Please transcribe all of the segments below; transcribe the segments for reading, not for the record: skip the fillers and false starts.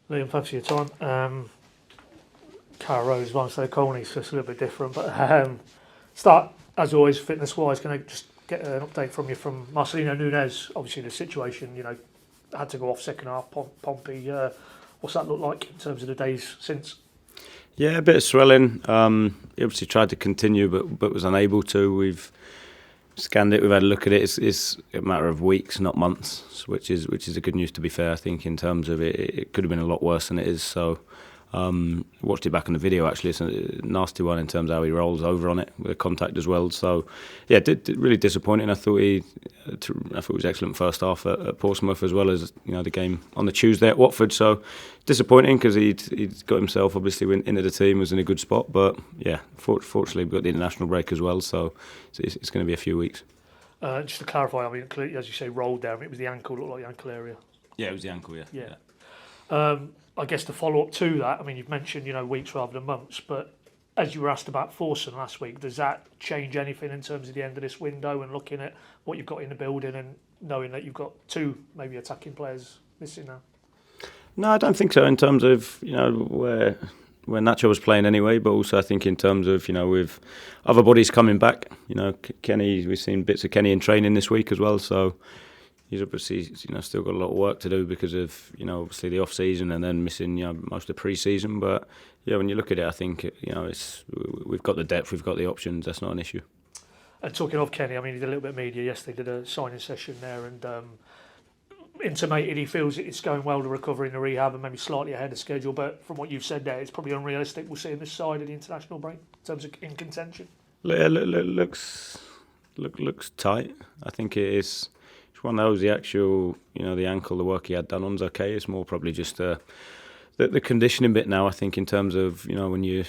Liam, thanks for your time. Cara Rose, one so Colney, so it's a little bit different. But start, as always, fitness-wise, can I just get an update from you from Marcelino Nunez? Obviously, the situation, had to go off second half. Pompey, what's that look like in terms of the days since? Yeah, a bit of swelling. He obviously tried to continue, but was unable to. We've scanned it. We've had a look at it. It's a matter of weeks, not months, which is a good news. To be fair, I think in terms of it could have been a lot worse than it is. So, watched it back on the video. Actually, it's a nasty one in terms of how he rolls over on it with a contact as well. So, yeah, really disappointing. I thought it was excellent first half at Portsmouth, as well as the game on the Tuesday at Watford. So disappointing because he'd got himself obviously into the team, was in a good spot. But yeah, fortunately we've got the international break as well, so it's going to be a few weeks. Just to clarify, I mean, as you say, rolled down. It was the ankle, looked like the ankle area. Yeah, it was the ankle. Yeah. I guess the follow-up to that, I mean, you've mentioned, weeks rather than months, but as you were asked about Forson last week, does that change anything in terms of the end of this window and looking at what you've got in the building and knowing that you've got two maybe attacking players missing now? No, I don't think so. In terms of where Nacho was playing anyway, but also I think in terms of with other bodies coming back. Kenny, we've seen bits of Kenny in training this week as well, so he's obviously still got a lot of work to do because of obviously the off season and then missing most of the pre-season. But yeah, when you look at it, I think we've got the depth, we've got the options. That's not an issue. And talking of Kenny, I mean, he did a little bit of media yesterday, did a signing session there, and intimated he feels it's going well to recover in the rehab and maybe slightly ahead of schedule. But from what you've said there, it's probably unrealistic we'll see him this side of the international break in terms of in contention. Looks tight. I think it is. It's one of those. The actual, the ankle, the work he had done on's okay. It's more probably just the conditioning bit now. I think in terms of when you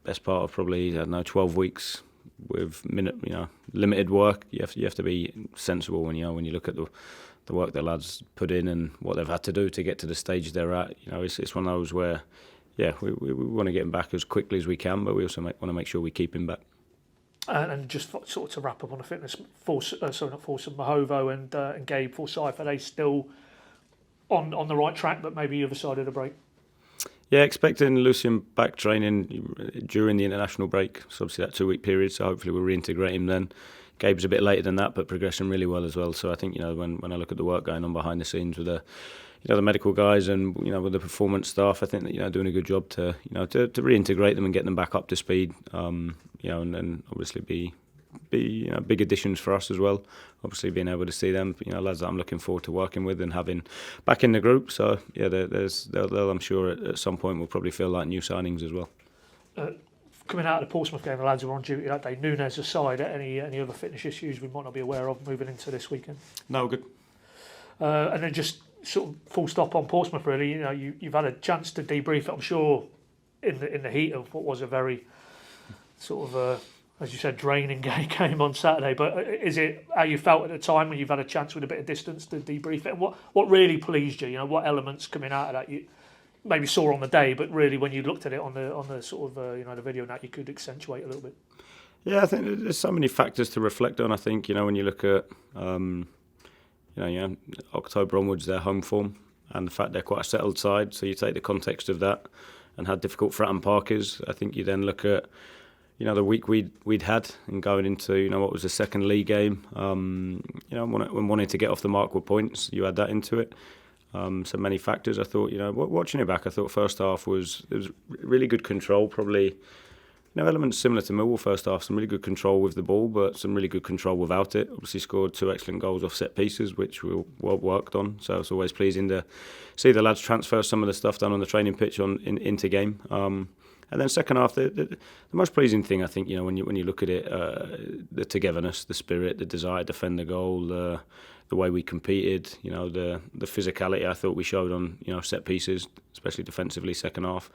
best part of probably 12 weeks with limited work. You have to be sensible when you look at the work the lads put in and what they've had to do to get to the stage they're at. It's one of those where we want to get him back as quickly as we can, but we also want to make sure we keep him back. And just sort of to wrap up on the fitness, Mahovo and Gabe Forsyth, are they still on the right track, but maybe the other side of the break? Yeah, expecting Lucien back training during the international break. So obviously that 2-week period, so hopefully we'll reintegrate him then. Gabe's a bit later than that, but progressing really well as well. So I think when I look at the work going on behind the scenes with the medical guys and with the performance staff, I think that doing a good job to reintegrate them and get them back up to speed. And then obviously be big additions for us as well. Obviously being able to see them, lads that I'm looking forward to working with and having back in the group. So yeah, they'll I'm sure at some point will probably feel like new signings as well. Coming out of the Portsmouth game, the lads were on duty that day. Nunez aside, any other fitness issues we might not be aware of moving into this weekend? No, good. And then just sort of full stop on Portsmouth. Really, you've had a chance to debrief it. I'm sure in the heat of what was a very sort of as you said, draining game on Saturday. But is it how you felt at the time when you've had a chance with a bit of distance to debrief it? And what really pleased you? What elements coming out of that you maybe saw on the day, but really when you looked at it on the sort of the video now, you could accentuate a little bit. Yeah, I think there's so many factors to reflect on. I think when you look at October onwards, their home form and the fact they're quite a settled side. So you take the context of that and how difficult Fratton Park is. I think you then look at the week we'd had and going into what was the second league game. When wanting to get off the mark with points, you add that into it. So many factors. I thought, watching it back, I thought first half was really good control. Probably, elements similar to Millwall first half. Some really good control with the ball, but some really good control without it. Obviously scored 2 excellent goals off set pieces, which we well worked on. So it's always pleasing to see the lads transfer some of the stuff done on the training pitch into game. And then second half, the most pleasing thing I think, when you look at it, the togetherness, the spirit, the desire to defend the goal, the way we competed, the physicality I thought we showed on set pieces, especially defensively second half,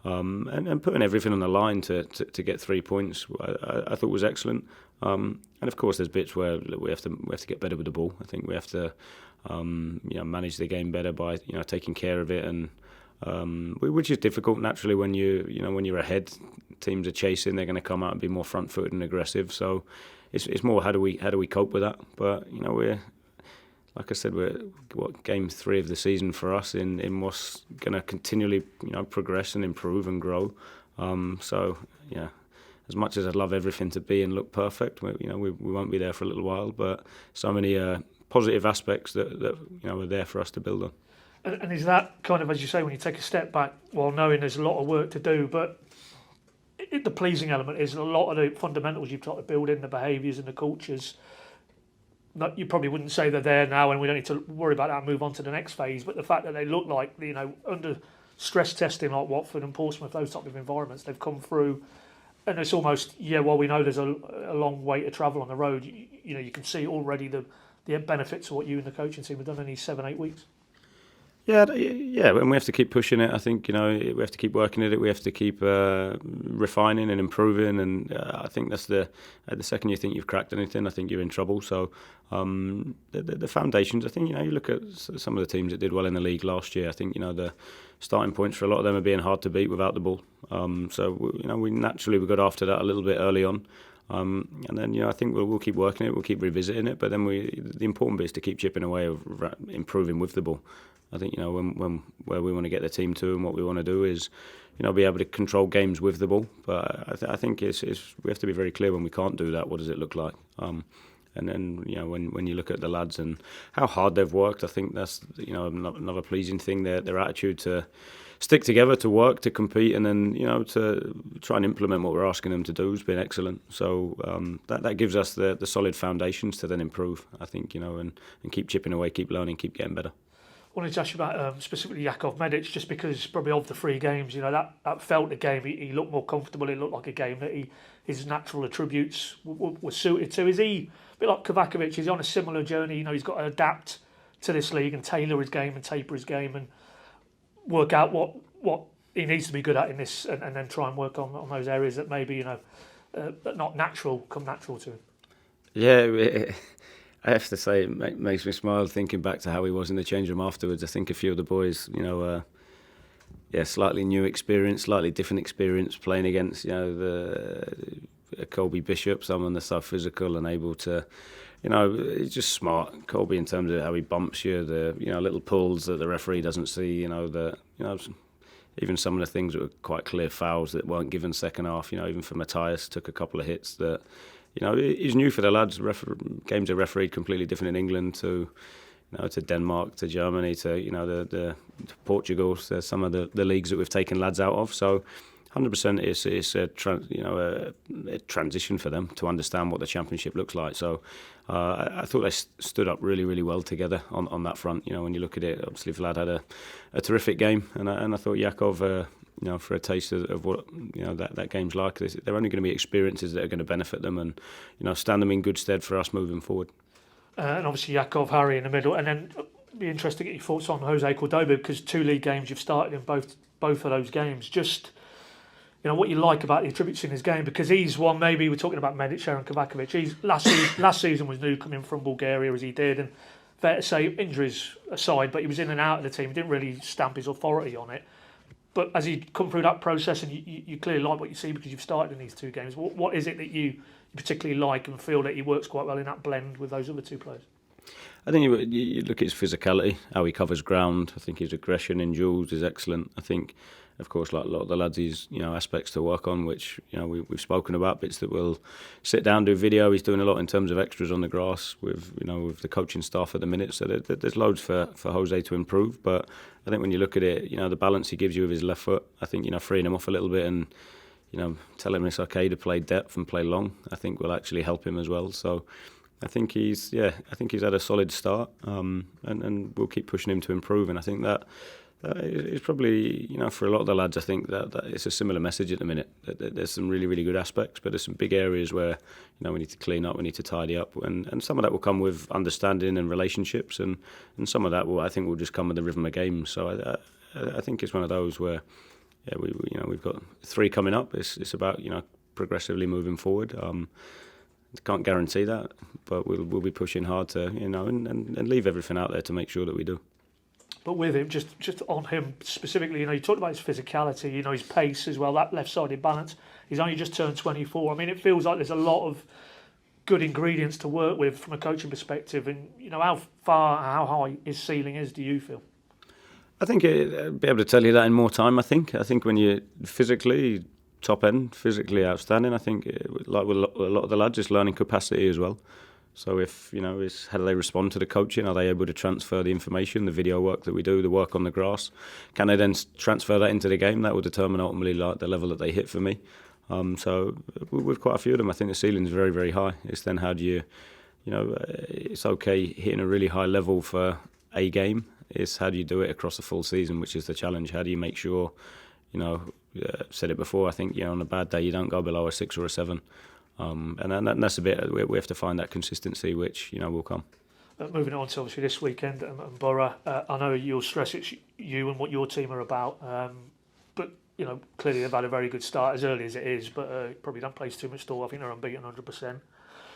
and putting everything on the line to get 3 points, I thought was excellent. And of course, there's bits where we have to get better with the ball. I think we have to manage the game better by taking care of it and. Which is difficult naturally when when you're ahead, teams are chasing. They're going to come out and be more front-footed and aggressive. So it's more how do we cope with that? But like I said, we're game 3 of the season for us in what's going to continually progress and improve and grow. So yeah, as much as I'd love everything to be and look perfect, we won't be there for a little while. But so many positive aspects that are there for us to build on. And is that kind of, as you say, when you take a step back, while knowing there's a lot of work to do, but the pleasing element is a lot of the fundamentals you've got to build in, the behaviours and the cultures. You probably wouldn't say they're there now and we don't need to worry about that and move on to the next phase, but the fact that they look like, under stress testing like Watford and Portsmouth, those type of environments, they've come through, and it's almost, while we know there's a long way to travel on the road, you can see already the benefits of what you and the coaching team have done in these 7-8 weeks. Yeah, and we have to keep pushing it. I think we have to keep working at it. We have to keep refining and improving. And I think that's the second you think you've cracked anything, I think you're in trouble. So the foundations. I think you look at some of the teams that did well in the league last year. I think the starting points for a lot of them are being hard to beat without the ball. So we naturally got after that a little bit early on. And then I think we'll keep working it. We'll keep revisiting it. But then the important bit is to keep chipping away of improving with the ball. I think when where we want to get the team to and what we want to do is be able to control games with the ball. But I think it's we have to be very clear when we can't do that. What does it look like? And then when you look at the lads and how hard they've worked, I think that's another pleasing thing. Their attitude to stick together, to work, to compete, and then to try and implement what we're asking them to do has been excellent. So that gives us the solid foundations to then improve. I think and keep chipping away, keep learning, keep getting better. I wanted to ask you about specifically Jakov Medic, just because probably of the 3 games, that felt the game. He looked more comfortable. It looked like a game that his natural attributes were suited to. Is he a bit like Kovacevic? Is he on a similar journey? He's got to adapt to this league and tailor his game and taper his game and work out what he needs to be good at in this, and then try and work on those areas that maybe not natural come natural to him. Yeah. I have to say, it makes me smile thinking back to how he was in the change room afterwards. I think a few of the boys, slightly new experience, slightly different experience playing against, Colby Bishop, someone that's so physical and able to, he's just smart. Colby, in terms of how he bumps you, the little pulls that the referee doesn't see, even some of the things that were quite clear fouls that weren't given second half. Even for Matthias, took a couple of hits that. He's new for the lads. Games are refereed completely different in England to Denmark, to Germany, to the Portugal. There's some of the leagues that we've taken lads out of. So, 100% it's a transition for them to understand what the championship looks like. So, I thought they stood up really, really well together on that front. When you look at it, obviously Vlad had a terrific game, and I thought Jakov. For a taste of what that game's like, they're only going to be experiences that are going to benefit them and stand them in good stead for us moving forward. And obviously Jakov, Harry in the middle, and then it'd be interesting to get your thoughts on Jose Cordoba, because 2 league games you've started in both of those games. Just what you like about the attributes in his game, because he's one, maybe we're talking about Medic, and Kovacevic. He's last season was new coming from Bulgaria as he did, and fair to say, injuries aside, but he was in and out of the team. He didn't really stamp his authority on it. But as you come through that process, and you clearly like what you see because you've started in these 2 games, what is it that you particularly like and feel that he works quite well in that blend with those other 2 players? I think you look at his physicality, how he covers ground. I think his aggression in duels is excellent. I think, of course, like a lot of the lads, he's aspects to work on, which we've spoken about, bits that we'll sit down, do video. He's doing a lot in terms of extras on the grass with the coaching staff at the minute. So there's loads for Jose to improve. But I think when you look at it, the balance he gives you with his left foot, I think freeing him off a little bit and telling him it's okay to play depth and play long, I think will actually help him as well. So I think he's had a solid start, and we'll keep pushing him to improve. And I think that is probably, for a lot of the lads, I think that it's a similar message at the minute. There's some really, really good aspects, but there's some big areas where we need to clean up, we need to tidy up, and some of that will come with understanding and relationships, and some of that will just come with the rhythm of games. So I think it's one of those where we've got 3 coming up. It's about progressively moving forward. Can't guarantee that, but we'll be pushing hard to and leave everything out there to make sure that we do. But with him, just on him specifically, you talked about his physicality, his pace as well, that left-sided balance. He's only just turned 24. I mean, it feels like there's a lot of good ingredients to work with from a coaching perspective? And how high his ceiling is, do you feel? I think I'd be able to tell you that in more time. I think when you're physically top end, physically outstanding, I think like with a lot of the lads, it's learning capacity as well. So if it's how do they respond to the coaching? Are they able to transfer the information, the video work that we do, the work on the grass? Can they then transfer that into the game? That will determine ultimately like the level that they hit for me. So with quite a few of them, I think the ceiling is very, very high. It's then how do you, it's okay hitting a really high level for a game. It's how do you do it across the full season, which is the challenge. How do you make sure, said it before, I think, on a bad day you don't go below a 6 or a 7. And that's a bit, we have to find that consistency, which, will come. Moving on to obviously this weekend and Borough, I know you'll stress it's you and what your team are about, but clearly they've had a very good start as early as it is, but probably don't place too much store. I think they're unbeaten 100%.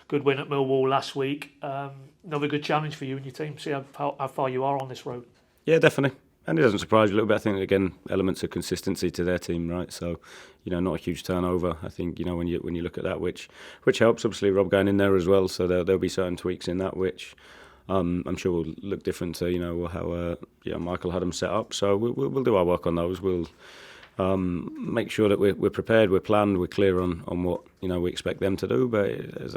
Good win at Millwall last week. Another good challenge for you and your team. See how far you are on this road. Yeah, definitely. And it doesn't surprise you a little bit. I think, again, elements of consistency to their team, right? So, not a huge turnover. I think, when you look at that, which helps. Obviously, Rob going in there as well. So there'll be certain tweaks in that, which I'm sure will look different to, how Michael had them set up. So we'll do our work on those. We'll make sure that we're prepared, we're planned, we're clear on what we expect them to do. But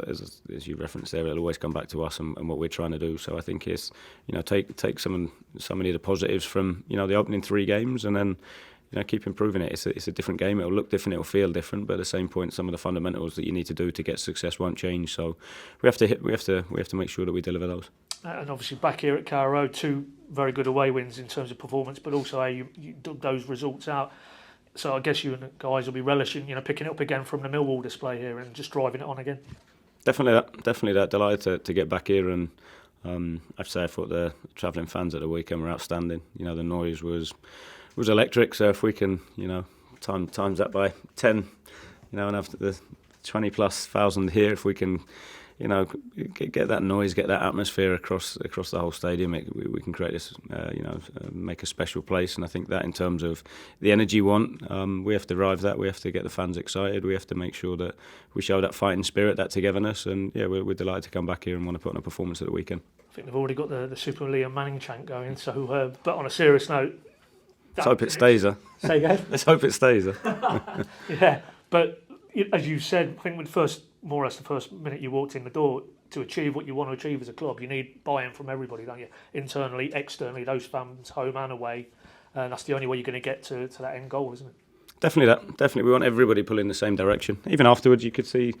as you referenced there, it'll always come back to us and what we're trying to do. So I think it's take so many of the positives from the opening 3 games and then keep improving it. It's a different game. It'll look different. It'll feel different. But at the same point, some of the fundamentals that you need to do to get success won't change. So we have to make sure that we deliver those. And obviously back here at Carrow Road, 2 very good away wins in terms of performance, but also how you dug those results out. So I guess you and the guys will be relishing, picking it up again from the Millwall display here and just driving it on again. Definitely that. Delighted to get back here, and I'd say I thought the travelling fans at the weekend were outstanding. The noise was electric. So if we can, times that by 10, and have the 20,000+ here, if we can, get that noise, get that atmosphere across the whole stadium, we can create this, make a special place. And I think that in terms of the energy we have to drive that. We have to get the fans excited. We have to make sure that we show that fighting spirit, that togetherness. And we're delighted to come back here and want to put on a performance at the weekend. I think they've already got the Super Liam Manning chant going. So, but on a serious note, let's hope it stays there. Say again. Let's hope it stays there. Yeah, but as you said, I think more or less the first minute you walked in the door, to achieve what you want to achieve as a club, you need buy-in from everybody, don't you? Internally, externally, those fans, home and away. And that's the only way you're going to get to that end goal, isn't it? Definitely. We want everybody pulling in the same direction. Even afterwards, you could see,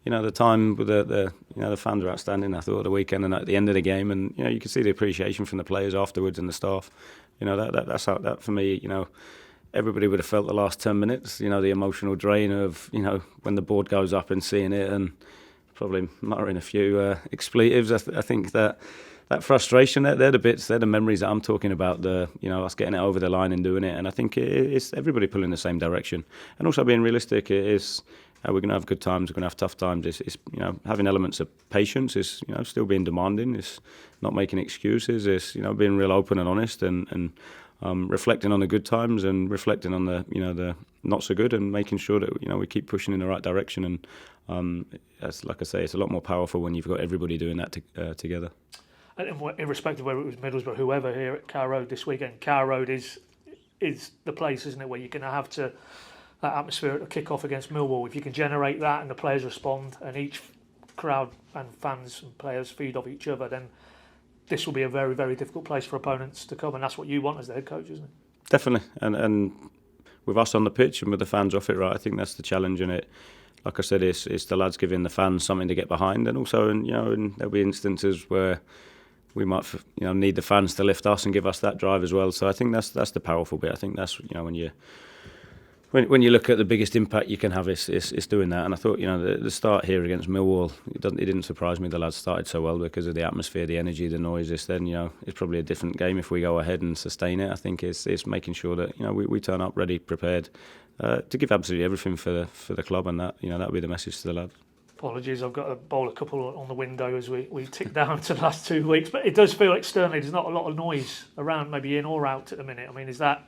the time with the fans were outstanding. I thought at the weekend and at the end of the game, and you could see the appreciation from the players afterwards and the staff. That's how that for me. Everybody would have felt the last 10 minutes. The emotional drain of when the board goes up and seeing it, and probably muttering a few expletives. I think that frustration, they're the bits, they're the memories that I'm talking about. Us getting it over the line and doing it. And I think it's everybody pulling the same direction, and also being realistic. It is. We're going to have good times. We're going to have tough times. It's having elements of patience. It's still being demanding. It's not making excuses. It's being real open and honest and reflecting on the good times and reflecting on the not so good, and making sure that we keep pushing in the right direction. And as like I say, it's a lot more powerful when you've got everybody doing that together. And irrespective of whether it was Middlesbrough, whoever here at Carrow Road this weekend, Carrow Road is the place, isn't it, where you're going to have to. That atmosphere at the kick-off against Millwall, if you can generate that and the players respond and each crowd and fans and players feed off each other, then this will be a very, very difficult place for opponents to come, and that's what you want as the head coach, isn't it? Definitely, and with us on the pitch and with the fans off it, right, I think that's the challenge in it. Like I said, it's the lads giving the fans something to get behind, and also, and there'll be instances where we might need the fans to lift us and give us that drive as well. So I think that's the powerful bit. I think that's when you look at the biggest impact you can have, it's doing that. And I thought, the start here against Millwall, it didn't surprise me the lads started so well because of the atmosphere, the energy, the noise. It's probably a different game if we go ahead and sustain it. I think it's making sure that we turn up ready, prepared to give absolutely everything for the club, and that'll be the message to the lads. Apologies, I've got a bowl of couple on the window as we tick down to the last 2 weeks, but it does feel externally there's not a lot of noise around, maybe in or out at the minute. I mean, is that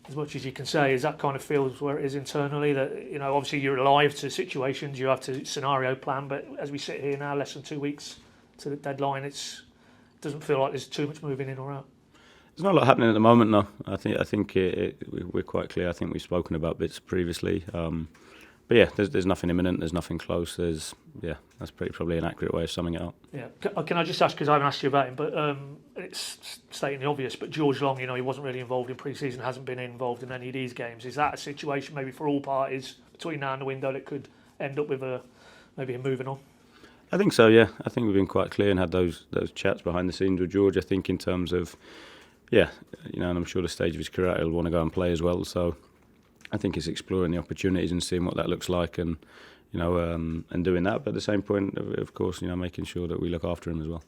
as much as you can say, is that kind of feels where it is internally, that, you know, obviously you're alive to situations, you have to scenario plan, but as we sit here now, less than 2 weeks to the deadline, it doesn't feel like there's too much moving in or out. There's not a lot happening at the moment, no. I think we're quite clear. I think we've spoken about bits previously. But yeah, there's nothing imminent. There's nothing close. That's probably an accurate way of summing it up. Yeah. Can I just ask, because I haven't asked you about him, but it's stating the obvious, but George Long, you know, he wasn't really involved in pre-season, hasn't been involved in any of these games. Is that a situation maybe for all parties between now and the window that could end up with maybe a moving on? I think so, yeah. I think we've been quite clear and had those chats behind the scenes with George. I think in terms of, yeah, you know, and I'm sure the stage of his career he'll want to go and play as well. So I think it's exploring the opportunities and seeing what that looks like, and you know, and doing that. But at the same point, of course, you know, making sure that we look after him as well.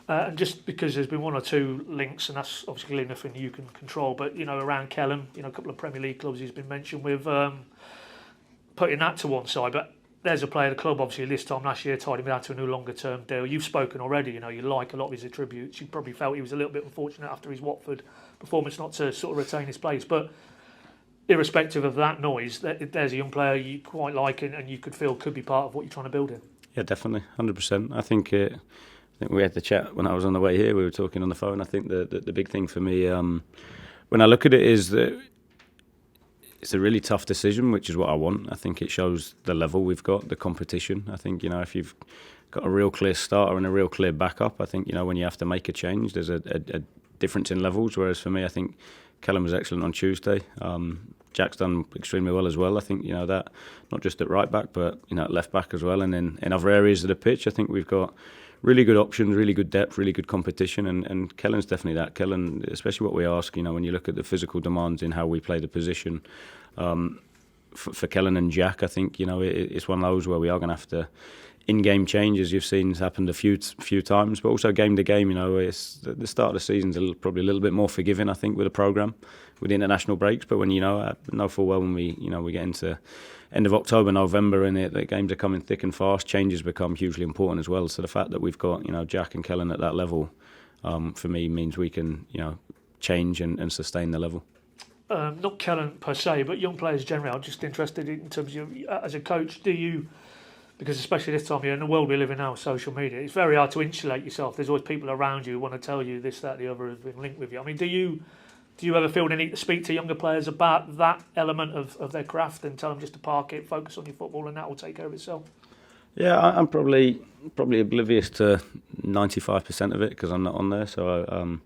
And just because there's been one or two links, and that's obviously nothing you can control, but you know, around Kellen, you know, a couple of Premier League clubs he's been mentioned with, putting that to one side. But there's a player, the club obviously this time last year tied him down to a new longer term deal. You've spoken already, you know, you like a lot of his attributes. You probably felt he was a little bit unfortunate after his Watford performance not to sort of retain his place, but irrespective of that noise, there's a young player you quite like and you could feel could be part of what you're trying to build in. Yeah, definitely, 100%. I think we had the chat when I was on the way here. We were talking on the phone. I think the big thing for me, when I look at it, is that it's a really tough decision, which is what I want. I think it shows the level we've got, the competition. I think, you know, if you've got a real clear starter and a real clear backup, I think, you know, when you have to make a change, there's a difference in levels. Whereas for me, I think Kellen was excellent on Tuesday. Jack's done extremely well as well. I think, you know, that not just at right back, but, you know, at left back as well. And in other areas of the pitch, I think we've got really good options, really good depth, really good competition. And Kellen's definitely that. Kellen, especially what we ask, you know, when you look at the physical demands in how we play the position, for Kellen and Jack, I think, you know, it's one of those where we are going to have to in-game changes. You've seen it's happened a few times, but also game to game, you know, it's the start of the season's probably a little bit more forgiving, I think, with a programme, with the international breaks. But when, you know, I know full well when we get into end of October, November, and the games are coming thick and fast, changes become hugely important as well. So the fact that we've got, you know, Jack and Kellen at that level, for me, means we can, you know, change and sustain the level. Not Kellen per se, but young players generally. I'm just interested in terms of, as a coach, do you, because especially this time of year, in the world we live in now with social media, it's very hard to insulate yourself. There's always people around you who want to tell you this, that, the other has been linked with you. I mean, do you ever feel the need to speak to younger players about that element of their craft and tell them just to park it, focus on your football, and that will take care of itself? Yeah, I'm probably oblivious to 95% of it because I'm not on there. So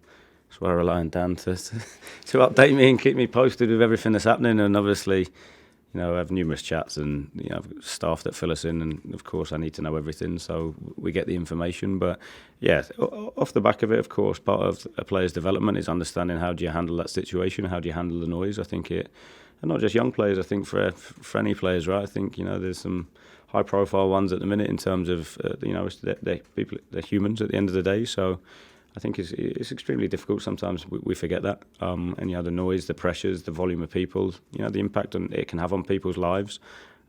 that's why I rely on Dan to update me and keep me posted with everything that's happening. And obviously, you know, I have numerous chats and, you know, I've got staff that fill us in, and of course I need to know everything, so we get the information. But yeah, off the back of it, of course, part of a player's development is understanding how do you handle that situation, how do you handle the noise. I think and not just young players, I think for any players, right? I think, you know, there's some high profile ones at the minute in terms of, you know, they're humans at the end of the day, so I think it's extremely difficult. Sometimes we forget that. And, you know, the noise, the pressures, the volume of people, you know, the impact it can have on people's lives.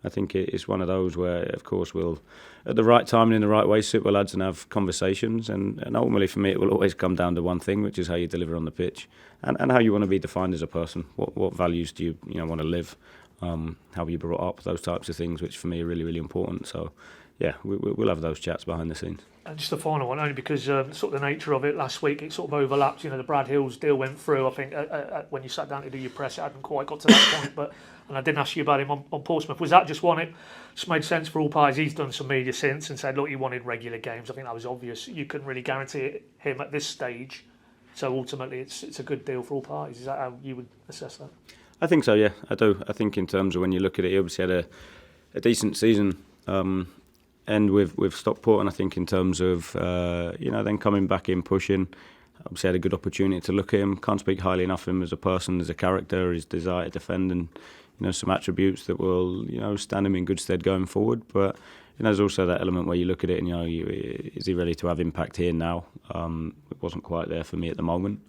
I think it's one of those where, of course, we'll, at the right time and in the right way, sit with lads and have conversations. And ultimately, for me, it will always come down to one thing, which is how you deliver on the pitch and how you want to be defined as a person. What values do you want to live? How are you brought up? Those types of things, which for me are really, really important. So, yeah, we'll have those chats behind the scenes. And just the final one, only because sort of the nature of it last week, it sort of overlapped. You know, the Brad Hills deal went through. I think when you sat down to do your press, it hadn't quite got to that point. And I didn't ask you about him on Portsmouth. Was that just one? It just made sense for all parties. He's done some media since and said, look, he wanted regular games. I think that was obvious. You couldn't really guarantee him at this stage. So ultimately, it's a good deal for all parties. Is that how you would assess that? I think so, yeah. I do. I think in terms of when you look at it, he obviously had a decent season. And with Stockport, and I think in terms of then coming back in, pushing, obviously had a good opportunity to look at him. Can't speak highly enough of him as a person, as a character, his desire to defend, and some attributes that will stand him in good stead going forward. But there's also that element where you look at it and is he ready to have impact here now? It wasn't quite there for me at the moment.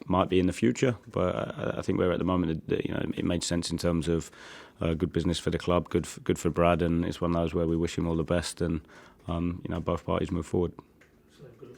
Might be in the future, but I think we're at the moment. It made sense in terms of good business for the club, good for Brad, and it's one of those where we wish him all the best, and both parties move forward.